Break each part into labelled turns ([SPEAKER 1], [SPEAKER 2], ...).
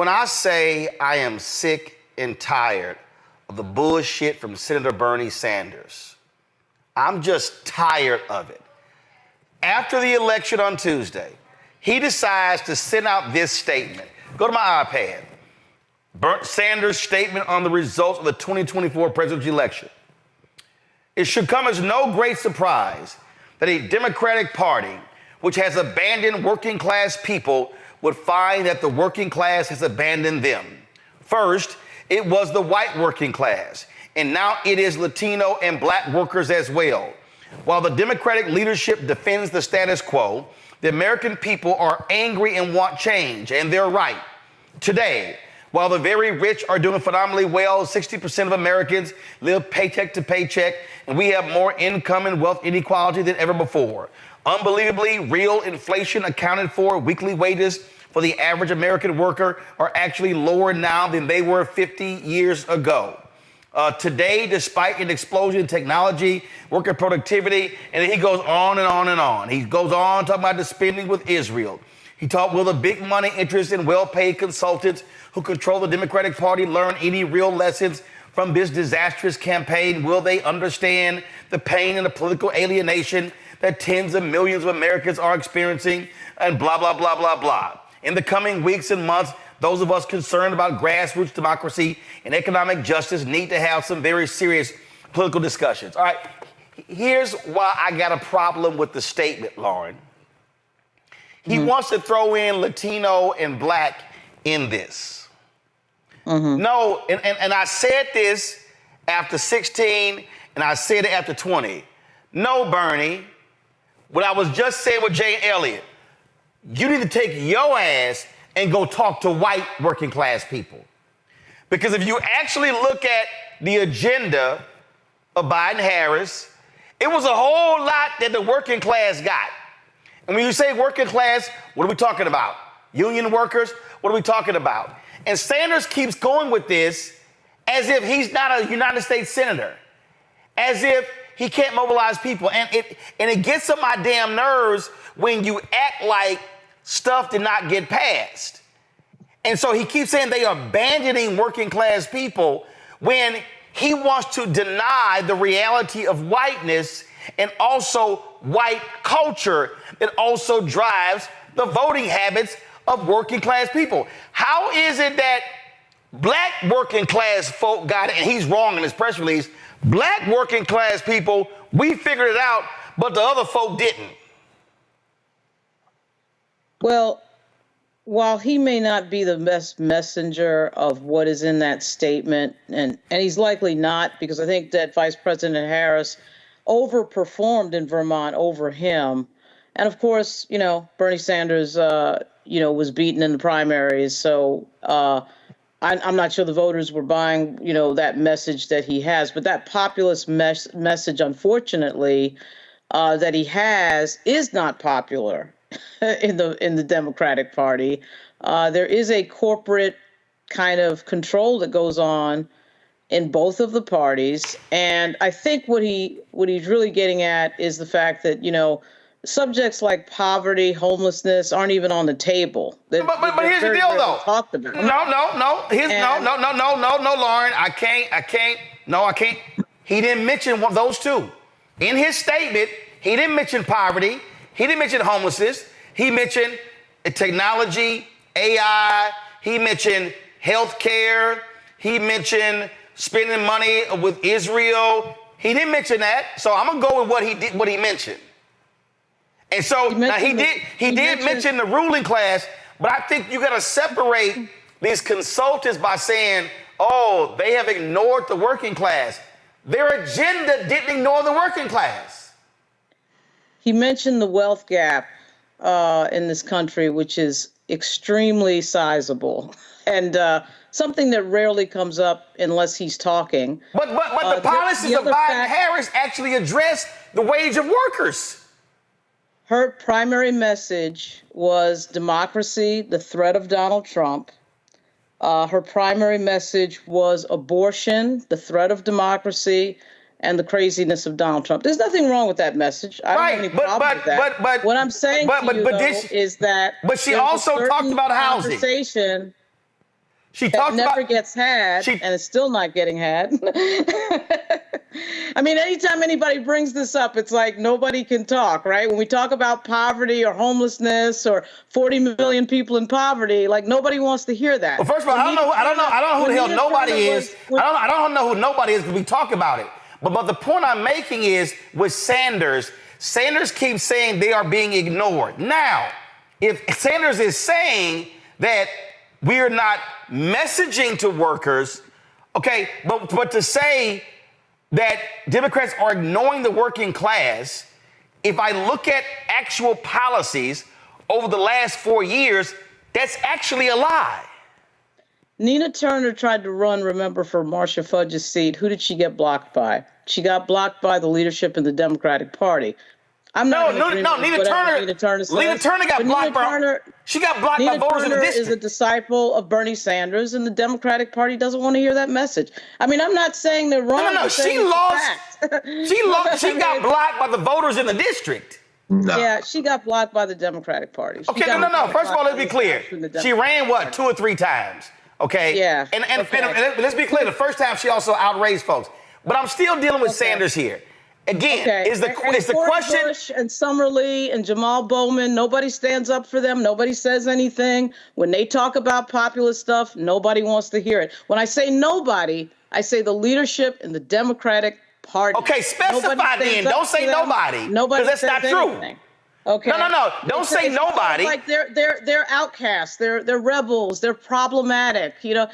[SPEAKER 1] When I say I am sick and tired of the bullshit from Senator Bernie Sanders, I'm just tired of it. After the election on Tuesday, he decides to send out this statement. Go to my iPad. Sanders' statement on the results of the 2024 presidential election. It should come as no great surprise that a Democratic Party, which has abandoned working class people, would find that the working class has abandoned them. First, it was the white working class, and now it is Latino and black workers as well. While the Democratic leadership defends the status quo, the American people are angry and want change, and they're right. Today, while the very rich are doing phenomenally well, 60% of Americans live paycheck to paycheck, and we have more income and wealth inequality than ever before. Unbelievably, real inflation accounted for weekly wages for the average American worker are actually lower now than they were 50 years ago. Today, despite an explosion in technology, worker productivity, and he goes on and on and on. He goes on talking about the spending with Israel. He talked, will the big money interests in well-paid consultants who control the Democratic Party learn any real lessons from this disastrous campaign? Will they understand the pain and the political alienation that tens of millions of Americans are experiencing? And blah, blah, blah, blah, blah. In the coming weeks and months, those of us concerned about grassroots democracy and economic justice need to have some very serious political discussions. All right, here's why I got a problem with the statement, Lauren. He wants to throw in Latino and black in this. No, and I said this after 16, and I said it after 20. No, Bernie, what I was just saying with Jane Elliott, you need to take your ass and go talk to white working class people. Because if you actually look at the agenda of Biden-Harris, it was a whole lot that the working class got. And when you say working class, what are we talking about? Union workers? What are we talking about? And Sanders keeps going with this as if he's not a United States senator, as if he can't mobilize people. And it gets on my damn nerves when you act like stuff did not get passed. And so he keeps saying they are abandoning working class people when he wants to deny the reality of whiteness and also white culture that also drives the voting habits of working class people. How is it that black working class folk got it, and he's wrong in his press release, black working class people, we figured it out, but the other folk didn't?
[SPEAKER 2] Well, while he may not be the best messenger of what is in that statement, and he's likely not, because I think that Vice President Harris overperformed in Vermont over him. And of course, Bernie Sanders, was beaten in the primaries. So I'm not sure the voters were buying, that message that he has. But that populist message, unfortunately, that he has is not popular in the Democratic Party. There is a corporate kind of control that goes on in both of the parties, and I think what he's really getting at is the fact that subjects like poverty, homelessness aren't even on the table.
[SPEAKER 1] But here's the deal, though.
[SPEAKER 2] Talked about.
[SPEAKER 1] No, Lauren, I can't. He didn't mention those two in his statement. He didn't mention poverty. He didn't mention homelessness. He mentioned technology, AI. He mentioned healthcare. He mentioned spending money with Israel. He didn't mention that. So I'm gonna go with what he mentioned. And so now he did mention the ruling class, but I think you gotta separate these consultants by saying, oh, they have ignored the working class. Their agenda didn't ignore the working class.
[SPEAKER 2] He mentioned the wealth gap in this country, which is extremely sizable, and something that rarely comes up unless he's talking.
[SPEAKER 1] But the policies of Biden-Harris actually address the wage of workers.
[SPEAKER 2] Her primary message was democracy, the threat of Donald Trump. Her primary message was abortion, the threat of democracy, and the craziness of Donald Trump. There's nothing wrong with that message. I don't have any problem with that. But what I'm saying to you, though, is that
[SPEAKER 1] but she also talked about housing. She
[SPEAKER 2] That
[SPEAKER 1] talks
[SPEAKER 2] never
[SPEAKER 1] about
[SPEAKER 2] gets had,
[SPEAKER 1] she.
[SPEAKER 2] and it's still not getting had. I mean, anytime anybody brings this up, it's like nobody can talk, right? When we talk about poverty or homelessness or 40 million people in poverty, like nobody wants to hear that.
[SPEAKER 1] Well, first of all, I don't know who the hell nobody is. I don't know who nobody is because we talk about it. But the point I'm making is with Sanders keeps saying they are being ignored. Now, if Sanders is saying that we're not messaging to workers, okay, but to say that Democrats are ignoring the working class, if I look at actual policies over the last 4 years, that's actually a lie.
[SPEAKER 2] Nina Turner tried to run, remember, for Marcia Fudge's seat. Who did she get blocked by? She got blocked by the leadership in the Democratic Party. I'm not
[SPEAKER 1] Nina Turner got blocked by. She got blocked by voters in the district.
[SPEAKER 2] Is a disciple of Bernie Sanders, and the Democratic Party doesn't want to hear that message. I mean, I'm not saying they're wrong.
[SPEAKER 1] No. She lost. She got blocked by the voters in the district.
[SPEAKER 3] No.
[SPEAKER 2] Yeah, she got blocked by the Democratic Party.
[SPEAKER 1] Okay, no. First of all, let's be clear. She ran what, 2 or 3 times. Okay.
[SPEAKER 2] Yeah.
[SPEAKER 1] And let's be clear. The first time she also outraised folks. But I'm still dealing with Sanders here. Again, is the question.
[SPEAKER 2] Bush and Summerlee and Jamal Bowman, nobody stands up for them. Nobody says anything. When they talk about populist stuff, nobody wants to hear it. When I say nobody, I say the leadership in the Democratic Party.
[SPEAKER 1] Okay, specify then. Don't say nobody.
[SPEAKER 2] Nobody.
[SPEAKER 1] Because that's not true.
[SPEAKER 2] Okay.
[SPEAKER 1] No. Don't say nobody.
[SPEAKER 2] Like they're outcasts. They're rebels. They're problematic. You know,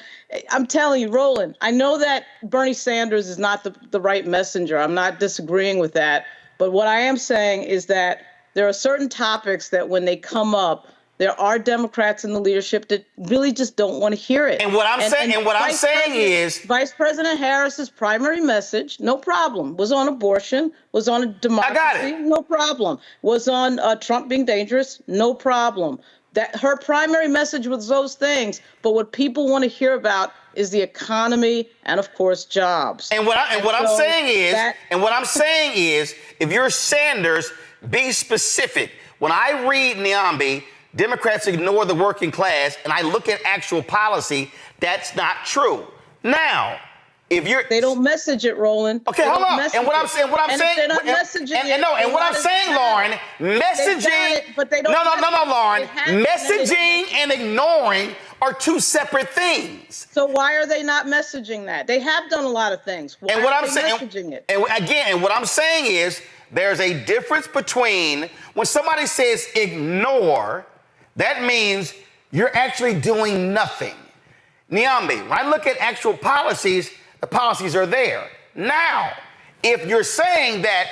[SPEAKER 2] I'm telling you, Roland. I know that Bernie Sanders is not the right messenger. I'm not disagreeing with that. But what I am saying is that there are certain topics that when they come up, there are Democrats in the leadership that really just don't want to hear it.
[SPEAKER 1] And what I'm saying is
[SPEAKER 2] Vice President Harris's primary message, no problem, was on abortion, was on democracy,
[SPEAKER 1] I got it.
[SPEAKER 2] No problem, was on Trump being dangerous, no problem. That her primary message was those things, but what people want to hear about is the economy and, of course, jobs.
[SPEAKER 1] And what I'm saying is, if you're Sanders, be specific. When I read Niambi, Democrats ignore the working class, and I look at actual policy, that's not true. Now, if you're...
[SPEAKER 2] They don't message it, Roland.
[SPEAKER 1] Okay, hold on. And what I'm saying,
[SPEAKER 2] Lauren,
[SPEAKER 1] messaging...
[SPEAKER 2] But they don't
[SPEAKER 1] Lauren. Messaging and ignoring are 2 separate things.
[SPEAKER 2] So why are they not messaging that? They have done a lot of things. Why are they messaging it?
[SPEAKER 1] And again, what I'm saying is there's a difference between when somebody says ignore, that means you're actually doing nothing. Niambi, when I look at actual policies, the policies are there. Now, if you're saying that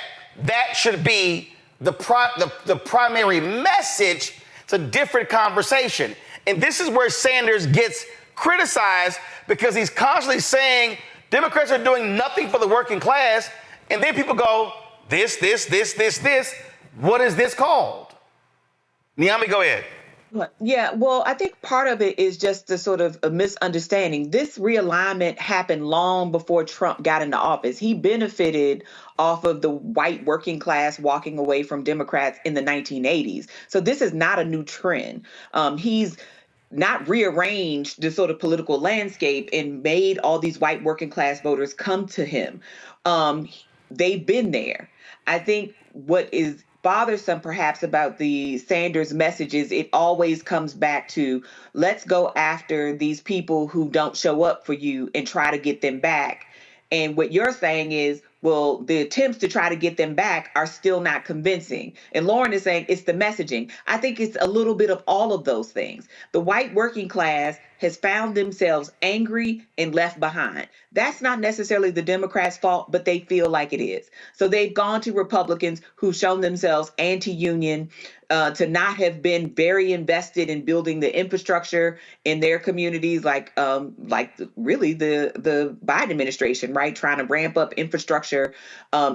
[SPEAKER 1] should be the primary message, it's a different conversation. And this is where Sanders gets criticized because he's constantly saying Democrats are doing nothing for the working class. And then people go, this. What is this called? Niambi, go ahead.
[SPEAKER 3] Yeah, well, I think part of it is just the sort of a misunderstanding. This realignment happened long before Trump got into office. He benefited off of the white working class walking away from Democrats in the 1980s. So this is not a new trend. He's not rearranged the sort of political landscape and made all these white working class voters come to him. They've been there. I think what is bothersome perhaps about the Sanders messages, it always comes back to let's go after these people who don't show up for you and try to get them back. And what you're saying is, well, the attempts to try to get them back are still not convincing. And Lauren is saying it's the messaging. I think it's a little bit of all of those things. The white working class has found themselves angry and left behind. That's not necessarily the Democrats' fault, but they feel like it is. So they've gone to Republicans who've shown themselves anti-union, to not have been very invested in building the infrastructure in their communities, like really the Biden administration, right? Trying to ramp up infrastructure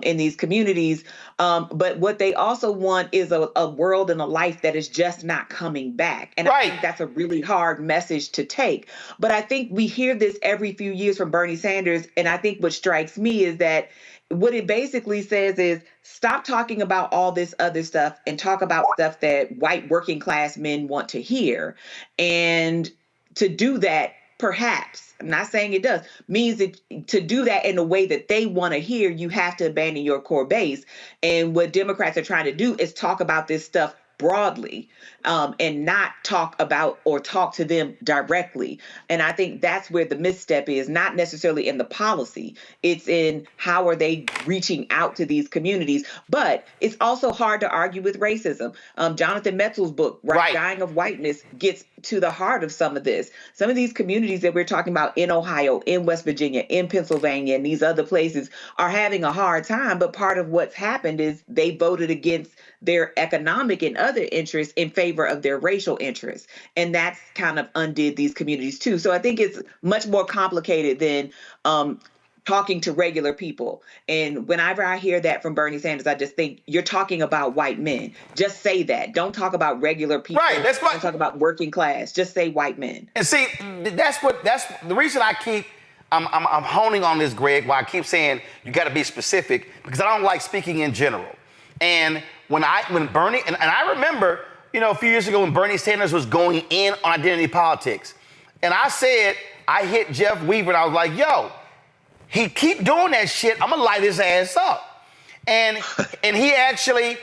[SPEAKER 3] in these communities. But what they also want is a world and a life that is just not coming back. And I think that's a really hard message to take. But I think we hear this every few years from Bernie Sanders. And I think what strikes me is that what it basically says is stop talking about all this other stuff and talk about stuff that white working class men want to hear. And to do that, perhaps, I'm not saying it does, means that to do that in a way that they want to hear, you have to abandon your core base. And what Democrats are trying to do is talk about this stuff broadly, and not talk about or talk to them directly. And I think that's where the misstep is, not necessarily in the policy. It's in how are they reaching out to these communities. But it's also hard to argue with racism. Jonathan Metzl's book,
[SPEAKER 1] Right.
[SPEAKER 3] Dying of Whiteness, gets to the heart of some of this. Some of these communities that we're talking about in Ohio, in West Virginia, in Pennsylvania, and these other places are having a hard time. But part of what's happened is they voted against their economic and other interests in favor of their racial interests. And that's kind of undid these communities too. So I think it's much more complicated than talking to regular people. And whenever I hear that from Bernie Sanders, I just think you're talking about white men. Just say that. Don't talk about regular people.
[SPEAKER 1] Right, that's what-
[SPEAKER 3] Don't talk about working class. Just say white men.
[SPEAKER 1] And see, that's the reason I keep I'm honing on this, Greg, why I keep saying you got to be specific, because I don't like speaking in general. And when Bernie, and I remember, a few years ago when Bernie Sanders was going in on identity politics, and I said, I hit Jeff Weaver and I was like, yo, he keep doing that shit, I'm gonna light his ass up. And he actually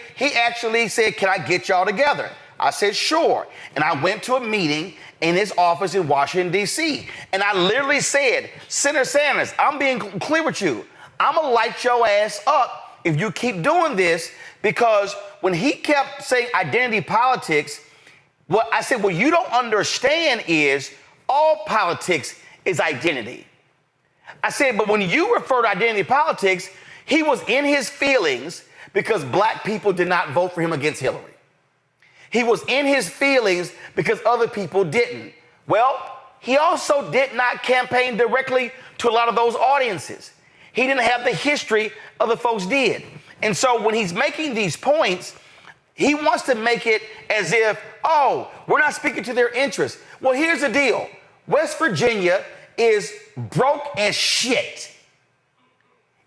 [SPEAKER 1] said, can I get y'all together? I said, sure. And I went to a meeting in his office in Washington, D.C. And I literally said, Senator Sanders, I'm being clear with you. I'm gonna light your ass up if you keep doing this, because when he kept saying identity politics, what I said, what you don't understand is all politics is identity. I said, but when you refer to identity politics, he was in his feelings because black people did not vote for him against Hillary. He was in his feelings because other people didn't. Well, he also did not campaign directly to a lot of those audiences. He didn't have the history other folks did. And so when he's making these points, he wants to make it as if, oh, we're not speaking to their interests. Well, here's the deal. West Virginia is broke as shit.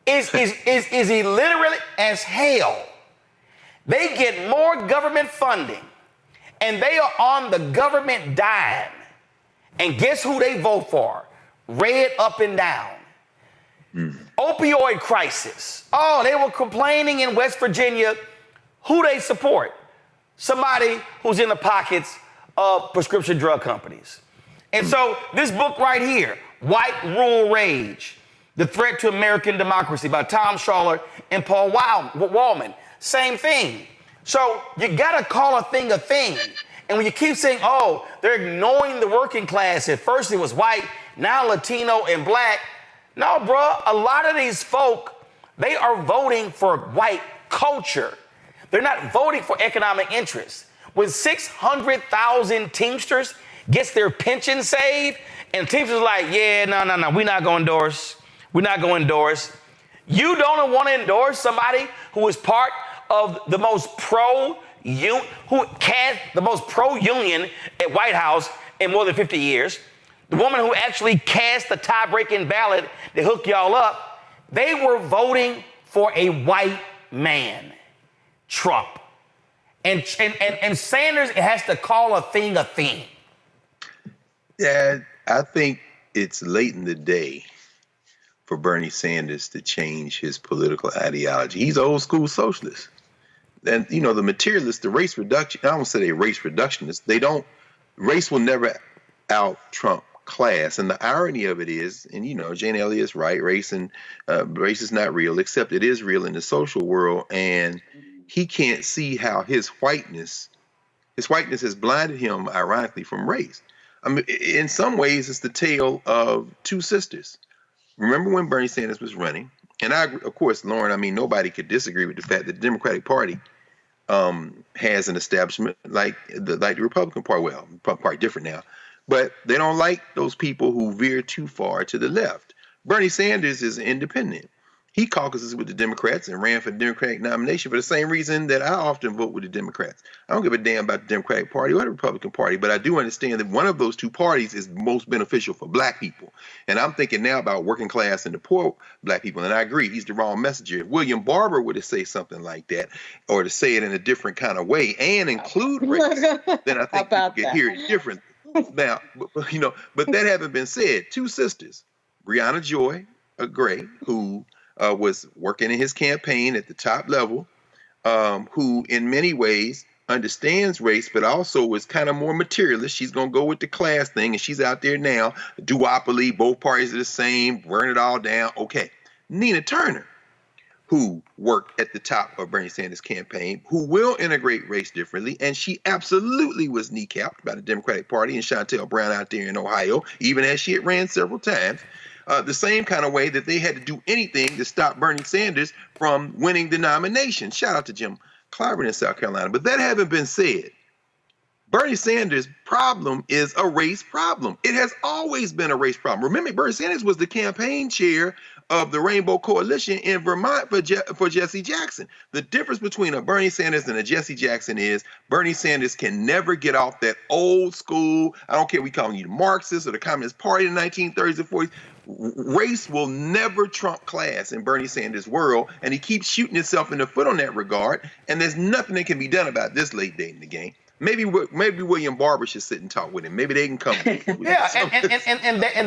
[SPEAKER 1] Is illiterate as hell. They get more government funding, and they are on the government dime. And guess who they vote for? Red up and down. Opioid crisis. Oh, they were complaining in West Virginia. Who they support? Somebody who's in the pockets of prescription drug companies. And so this book right here, White Rural Rage, The Threat to American Democracy by Tom Schaller and Paul Wallman, same thing. So you gotta call a thing a thing. And when you keep saying, oh, they're ignoring the working class, at first it was white, now Latino and black. No, bro, a lot of these folk, they are voting for white culture. They're not voting for economic interests. When 600,000 Teamsters gets their pension saved, and Teamsters are like, yeah, no, we're not going to endorse. We're not going to endorse. You don't want to endorse somebody who is part of the most pro-union at White House in more than 50 years. The woman who actually cast the tie-breaking ballot to hook y'all up, they were voting for a white man, Trump. And Sanders has to call a thing a thing.
[SPEAKER 4] Yeah, I think it's late in the day for Bernie Sanders to change his political ideology. He's an old school socialist. And, the materialists, the race reduction, I don't say they're race reductionists. Race will never out-Trump class. And the irony of it is, and Jane Elliott's right, race is not real, except it is real in the social world. And he can't see how his whiteness has blinded him, ironically, from race. I mean, in some ways, it's the tale of two sisters. Remember when Bernie Sanders was running? And of course, Lauren, nobody could disagree with the fact that the Democratic Party has an establishment like the Republican Party. Well, the Republican Party different now, but they don't like those people who veer too far to the left. Bernie Sanders is independent. He caucuses with the Democrats and ran for the Democratic nomination for the same reason that I often vote with the Democrats. I don't give a damn about the Democratic Party or the Republican Party, but I do understand that one of those two parties is most beneficial for black people. And I'm thinking now about working class and the poor black people, and I agree, he's the wrong messenger. If William Barber were to say something like that, or to say it in a different kind of way and include race, then I think people could hear it differently. Now, but that having been said, two sisters, Brianna Joy Gray, who was working in his campaign at the top level, who in many ways understands race, but also is kind of more materialist. She's going to go with the class thing, and she's out there now, duopoly, both parties are the same, burn it all down. Okay. Nina Turner, who worked at the top of Bernie Sanders' campaign, who will integrate race differently, and she absolutely was kneecapped by the Democratic Party and Shontel Brown out there in Ohio, even as she had ran several times. The same kind of way that they had to do anything to stop Bernie Sanders from winning the nomination. Shout out to Jim Clyburn in South Carolina. But that having been said, Bernie Sanders' problem is a race problem. It has always been a race problem. Remember, Bernie Sanders was the campaign chair of the Rainbow Coalition in Vermont for Jesse Jackson. The difference between a Bernie Sanders and a Jesse Jackson is Bernie Sanders can never get off that old school, I don't care if we call you the Marxists or the Communist Party in the 1930s and 40s, race will never trump class in Bernie Sanders' world, and he keeps shooting himself in the foot on that regard, and there's nothing that can be done about this late date in the game. Maybe William Barber should sit and talk with him. Maybe they can come.
[SPEAKER 1] And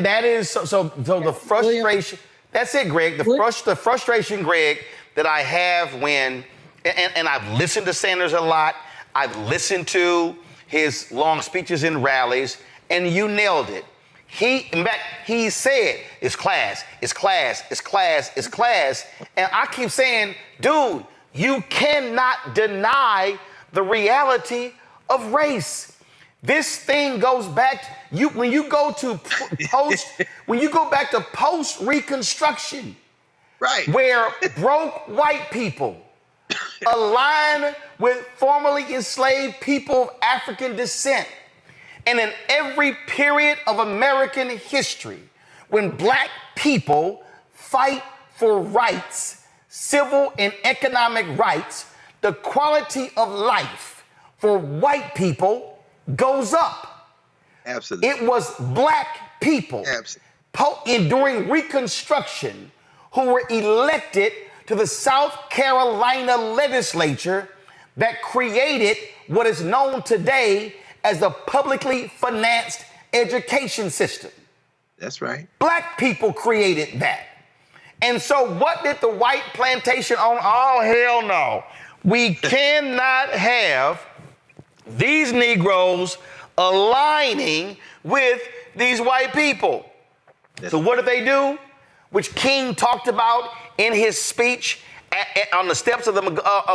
[SPEAKER 1] that is so the frustration. That's it, Greg. The frustration, Greg, that I have when, and I've listened to Sanders a lot. I've listened to his long speeches in rallies, and you nailed it. In fact, he said, it's class, it's class, it's class, it's class. And I keep saying, dude, you cannot deny the reality of race. This thing goes back, when you go back to post-Reconstruction,
[SPEAKER 4] right,
[SPEAKER 1] where broke white people align with formerly enslaved people of African descent. And in every period of American history, when black people fight for rights, civil and economic rights, the quality of life for white people goes up.
[SPEAKER 4] Absolutely.
[SPEAKER 1] It was black people during Reconstruction who were elected to the South Carolina legislature that created what is known today as the publicly financed education system.
[SPEAKER 4] That's right.
[SPEAKER 1] Black people created that. And so what did the white plantation own? Oh, hell no. We cannot have these Negroes aligning with these white people. So what did they do? Which King talked about in his speech on the steps of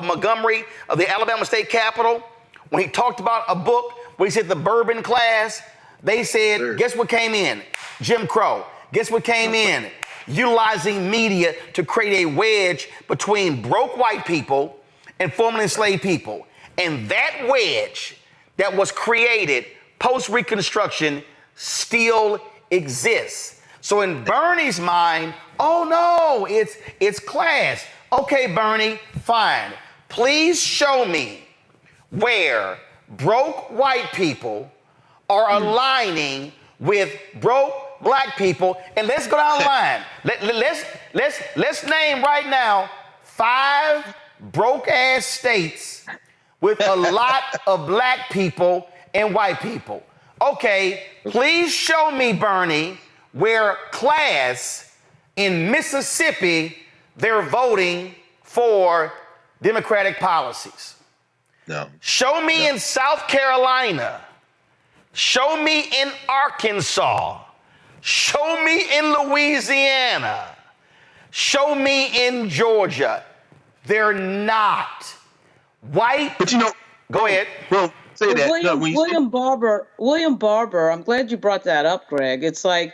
[SPEAKER 1] Montgomery, of the Alabama State Capitol, when he talked about a book where he said the bourbon class. They said, guess what came in? Jim Crow. Guess what came in? Utilizing media to create a wedge between broke white people and formerly enslaved people. And that wedge that was created post-Reconstruction still exists. So in Bernie's mind, oh no, it's class. Okay, Bernie, fine. Please show me where broke white people are aligning with broke black people, and let's go down the line. Let's name right now 5 broke-ass states with a lot of black people and white people. Okay, please show me, Bernie, where class in Mississippi, they're voting for Democratic policies.
[SPEAKER 4] No.
[SPEAKER 1] Show me in South Carolina. Show me in Arkansas. Show me in Louisiana. Show me in Georgia. They're not. White.
[SPEAKER 4] But you know,
[SPEAKER 1] go ahead.
[SPEAKER 4] Well, say that.
[SPEAKER 2] William Barber, I'm glad you brought that up, Greg. It's like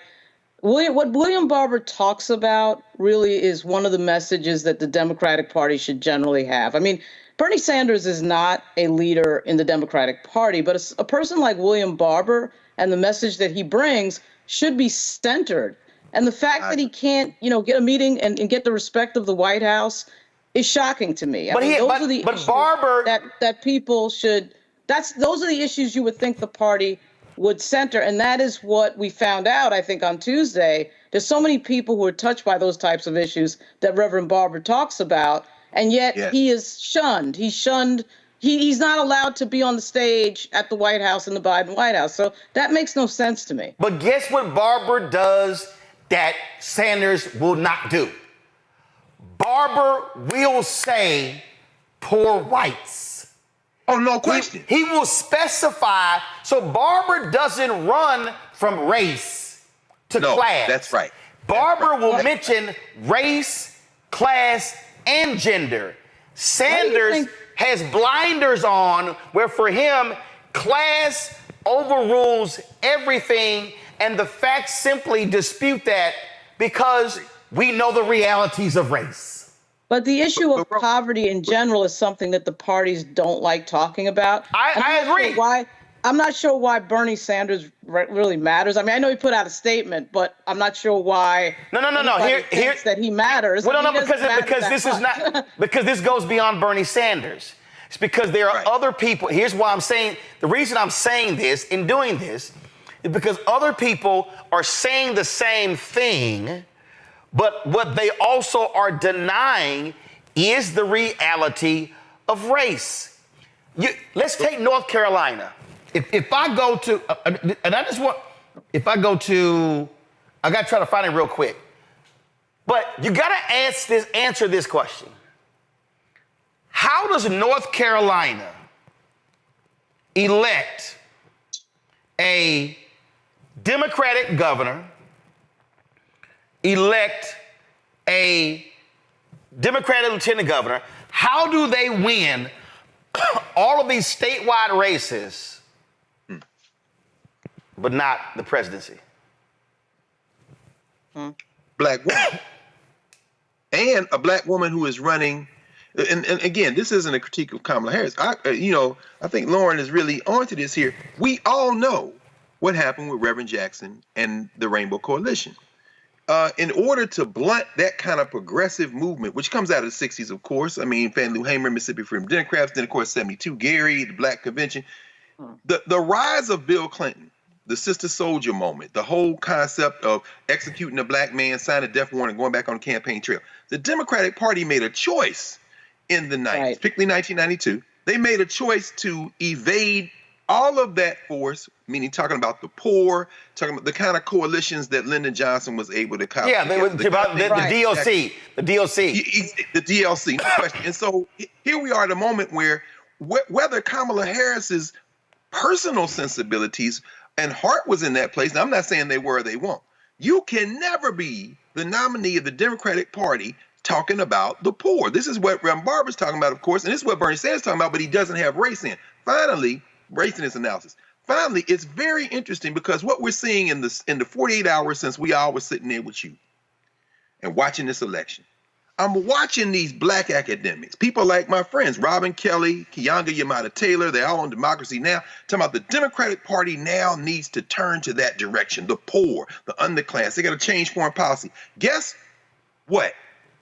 [SPEAKER 2] what William Barber talks about really is one of the messages that the Democratic Party should generally have. I mean, Bernie Sanders is not a leader in the Democratic Party, but a person like William Barber and the message that he brings should be centered. And the fact that he can't, get a meeting and get the respect of the White House is shocking to me. Those are the issues
[SPEAKER 1] Barber
[SPEAKER 2] that people should. Those are the issues you would think the party would center, and that is what we found out. I think on Tuesday, there's so many people who are touched by those types of issues that Reverend Barber talks about, and yet he is shunned. He's he's not allowed to be on the stage at the White House in the Biden White House. So that makes no sense to me.
[SPEAKER 1] But guess what Barber does that Sanders will not do? Barber will say poor whites.
[SPEAKER 4] Oh, no question.
[SPEAKER 1] He will specify. So Barber doesn't run from race to class.
[SPEAKER 4] That's right.
[SPEAKER 1] Barber will mention race, class, and gender. Sanders has blinders on where for him, class overrules everything, and the facts simply dispute that because we know the realities of race.
[SPEAKER 2] But the issue of poverty in general is something that the parties don't like talking about.
[SPEAKER 1] I agree.
[SPEAKER 2] I'm not sure why Bernie Sanders really matters. I mean, I know he put out a statement, but I'm not sure why.
[SPEAKER 1] No.
[SPEAKER 2] Thinks that he matters.
[SPEAKER 1] Well, no, because this is not because this goes beyond Bernie Sanders. It's because there are other people. Here's why I'm saying the reason I'm saying this and doing this is because other people are saying the same thing, but what they also are denying is the reality of race. Let's take North Carolina. If I go to, and I just want, if I go to, I got to try to find it real quick. But you got to answer this question. How does North Carolina elect a Democratic governor, elect a Democratic lieutenant governor? How do they win all of these statewide races, but not the presidency?
[SPEAKER 4] Black woman. And a black woman who is running, and again, this isn't a critique of Kamala Harris. I think Lauren is really onto this here. We all know what happened with Reverend Jackson and the Rainbow Coalition. In order to blunt that kind of progressive movement, which comes out of the 60s, of course. I mean, Fannie Lou Hamer, Mississippi Freedom Democrats, then, of course, 72, Gary, the Black Convention. The rise of Bill Clinton, the Sister Soldier moment, the whole concept of executing a black man, signing a death warrant, and going back on the campaign trail. The Democratic Party made a choice in the 90s, particularly 1992. They made a choice to evade all of that force, meaning talking about the poor, talking about the kind of coalitions that Lyndon Johnson was able to copy.
[SPEAKER 1] Yeah, they were about the DLC. The DLC.
[SPEAKER 4] The DLC, no question. And so here we are at a moment where whether Kamala Harris's personal sensibilities and heart was in that place, now I'm not saying they were or they won't. You can never be the nominee of the Democratic Party talking about the poor. This is what Barber's talking about, of course, and this is what Bernie Sanders is talking about, but he doesn't have race in. Finally, race in his analysis. Finally, it's very interesting because what we're seeing in the 48 hours since we all were sitting there with you and watching this election, I'm watching these black academics, people like my friends, Robin Kelly, Keeanga-Yamahtta Taylor, they're all on Democracy Now!, talking about the Democratic Party now needs to turn to that direction, the poor, the underclass. They got to change foreign policy. Guess what?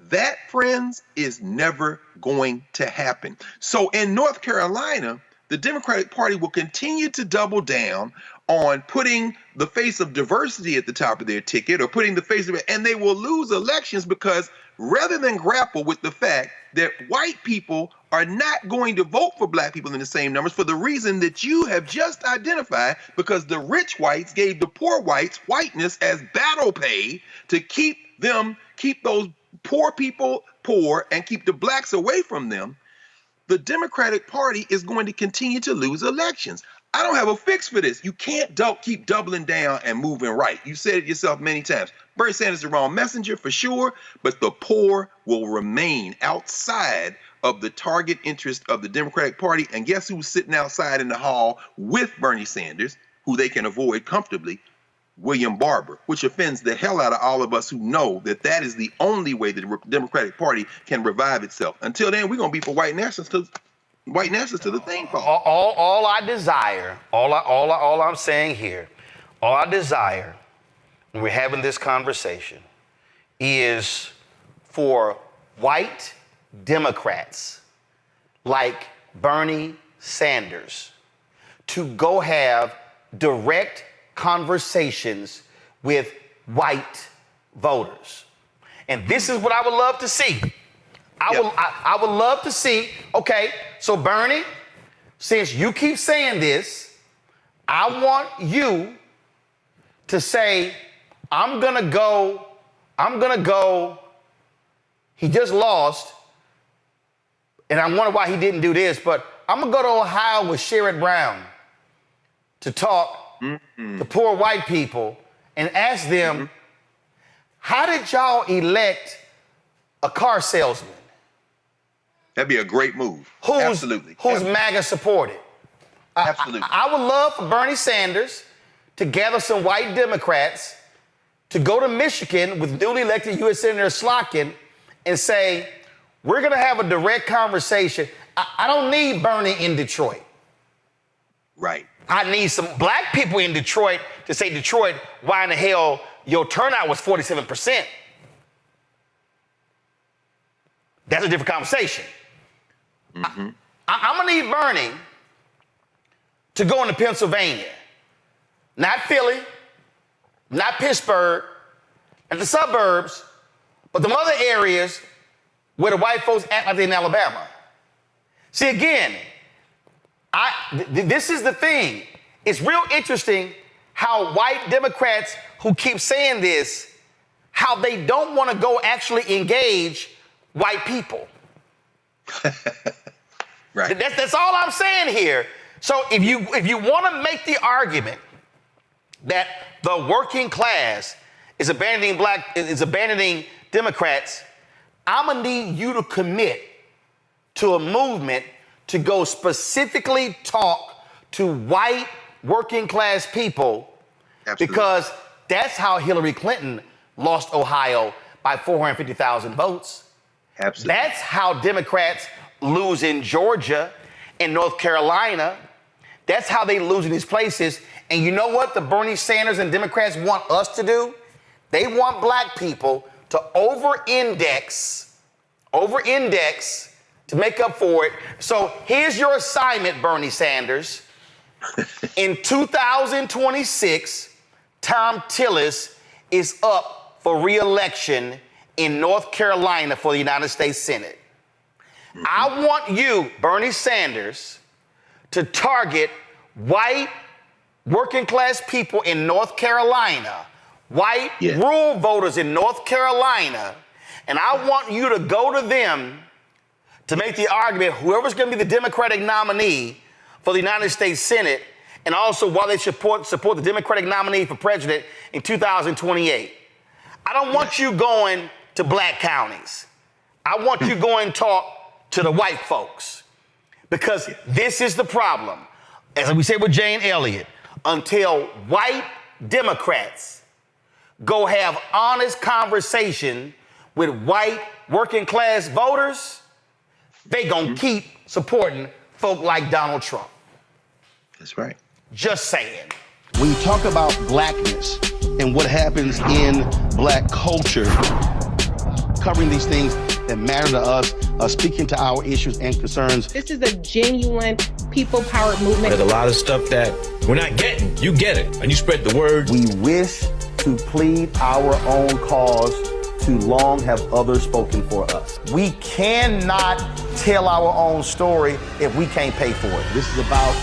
[SPEAKER 4] That, friends, is never going to happen. So in North Carolina, the Democratic Party will continue to double down on putting the face of diversity at the top of their ticket, or putting the face of it, and they will lose elections because rather than grapple with the fact that white people are not going to vote for black people in the same numbers for the reason that you have just identified, because the rich whites gave the poor whites whiteness as battle pay to keep those poor people poor and keep the blacks away from them, the Democratic Party is going to continue to lose elections. I don't have a fix for this. You can't keep doubling down and moving right. You said it yourself many times. Bernie Sanders is the wrong messenger for sure, but the poor will remain outside of the target interest of the Democratic Party. And guess who's sitting outside in the hall with Bernie Sanders, who they can avoid comfortably? William Barber, which offends the hell out of all of us who know that that is the only way the Democratic Party can revive itself. Until then, we're going to be for white nationalists to the thing fall.
[SPEAKER 1] All I desire, all I'm saying here, all I desire when we're having this conversation is for white Democrats like Bernie Sanders to go have direct conversations with white voters. And this is what I would love to see. I would love to see, okay, so Bernie, since you keep saying this, I want you to say, I'm gonna go, he just lost, and I wonder why he didn't do this, but I'm gonna go to Ohio with Sherrod Brown to talk to poor white people and ask them, how did y'all elect a car salesman?
[SPEAKER 4] That'd be a great move. Absolutely.
[SPEAKER 1] Who's MAGA supported?
[SPEAKER 4] Absolutely.
[SPEAKER 1] I would love for Bernie Sanders to gather some white Democrats to go to Michigan with newly elected U.S. Senator Slotkin and say, we're going to have a direct conversation. I don't need Bernie in Detroit.
[SPEAKER 4] Right.
[SPEAKER 1] I need some black people in Detroit to say, Detroit, why in the hell your turnout was 47%? That's a different conversation. I'm going to need Bernie to go into Pennsylvania, not Philly, not Pittsburgh, and the suburbs, but the other areas where the white folks act like they're in Alabama. See, again, this is the thing. It's real interesting how white Democrats who keep saying this, how they don't want to go actually engage white people.
[SPEAKER 4] Right.
[SPEAKER 1] That's all I'm saying here. So if you want to make the argument that the working class is abandoning Democrats, I'm gonna need you to commit to a movement to go specifically talk to white working class people. Absolutely. Because that's how Hillary Clinton lost Ohio by 450,000 votes.
[SPEAKER 4] Absolutely.
[SPEAKER 1] That's how Democrats lose in Georgia and North Carolina. That's how they lose in these places. And you know what the Bernie Sanders and Democrats want us to do? They want black people to over-index to make up for it. So here's your assignment, Bernie Sanders. In 2026, Tom Tillis is up for re-election in North Carolina for the United States Senate. I want you, Bernie Sanders, to target white working class people in North Carolina, white rural voters in North Carolina, and I want you to go to them to make the argument, whoever's going to be the Democratic nominee for the United States Senate, and also why they support the Democratic nominee for president in 2028. I don't want you going to black counties. I want you going to talk to the white folks, because this is the problem. As we said with Jane Elliott, until white Democrats go have honest conversation with white working class voters, they gonna keep supporting folk like Donald Trump.
[SPEAKER 4] That's right.
[SPEAKER 1] Just saying.
[SPEAKER 5] When you talk about blackness and what happens in black culture, covering these things that matter to us, speaking to our issues and concerns.
[SPEAKER 6] This is a genuine people-powered movement.
[SPEAKER 7] There's a lot of stuff that we're not getting. You get it, and you spread the word.
[SPEAKER 5] We wish to plead our own cause. Too long have others spoken for us.
[SPEAKER 1] We cannot tell our own story if we can't pay for it.
[SPEAKER 5] This is about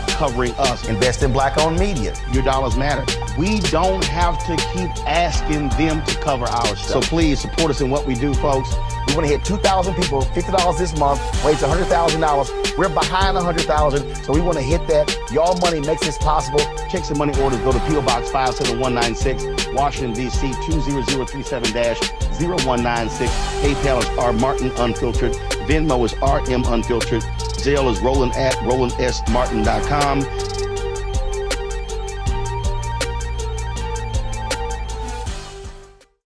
[SPEAKER 5] covering us.
[SPEAKER 1] Invest in black-owned media.
[SPEAKER 5] Your dollars matter. We don't have to keep asking them to cover our stuff. So please support us in what we do, folks.
[SPEAKER 1] We want to hit 2,000 people, $50 this month, raise $100,000. We're behind 100,000, so we want to hit that. Y'all money makes this possible.
[SPEAKER 5] Checks and money orders go to P.O. Box 57196, Washington, D.C. 20037-0196. PayPal is R Martin Unfiltered. Venmo is RM Unfiltered. Zelle is Roland at RolandSMartin.com.